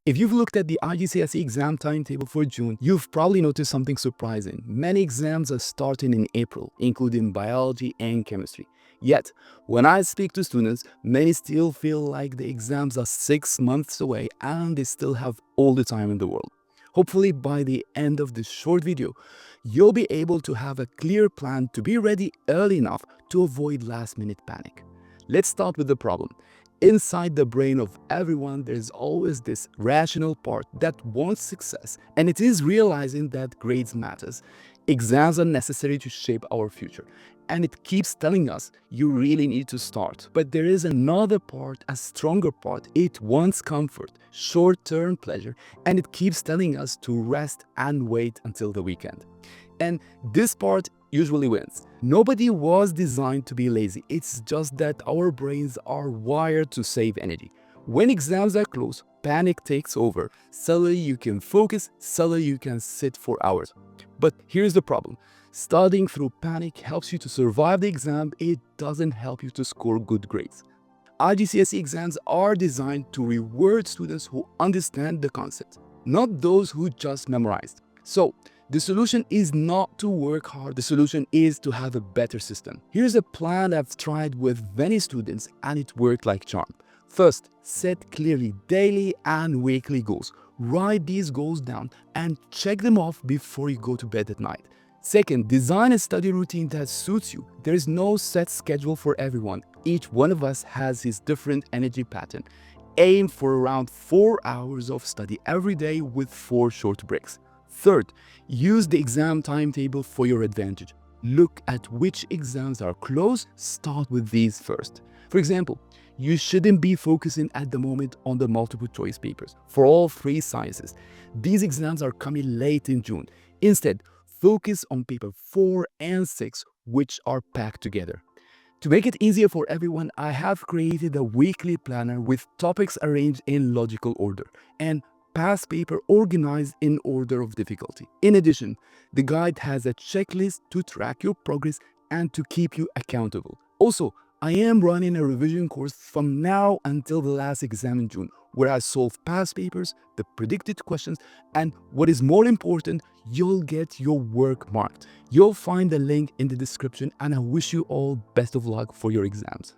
If you've looked at the IGCSE exam timetable for June, you've probably noticed something surprising. Many exams are starting in April, including biology and chemistry. Yet, when I speak to students, many still feel like the exams are 6 months away and they still have all the time in the world. Hopefully, by the end of this short video, you'll be able to have a clear plan to be ready early enough to avoid last-minute panic. Let's start with the problem. Inside the brain of everyone, there's always this rational part that wants success, and it is realizing that grades matters. Exams are necessary to shape our future, and it keeps telling us you really need to start. But there is another part, a stronger part. It wants comfort, short-term pleasure, and it keeps telling us to rest and wait until the weekend. And this part usually wins. Nobody was designed to be lazy. It's just that our brains are wired to save energy. When exams are close, panic takes over. Suddenly you can focus, suddenly you can sit for hours. But here's the problem. Studying through panic helps you to survive the exam. It doesn't help you to score good grades. IGCSE exams are designed to reward students who understand the concept, not those who just memorized. So, the solution is not to work hard. The solution is to have a better system. Here's a plan I've tried with many students and it worked like charm. First, set clearly daily and weekly goals. Write these goals down and check them off before you go to bed at night. Second, design a study routine that suits you. There is no set schedule for everyone. Each one of us has his different energy pattern. Aim for around 4 hours of study every day with 4 short breaks. Third, use the exam timetable for your advantage. Look at which exams are close, start with these first. For example, you shouldn't be focusing at the moment on the multiple choice papers for all 3 sciences. These exams are coming late in June. Instead, focus on paper 4 and 6, which are packed together. To make it easier for everyone, I have created a weekly planner with topics arranged in logical order and past paper organized in order of difficulty. In addition, the guide has a checklist to track your progress and to keep you accountable. Also, I am running a revision course from now until the last exam in June, where I solve past papers, the predicted questions, and what is more important, you'll get your work marked. You'll find the link in the description, and I wish you all best of luck for your exams.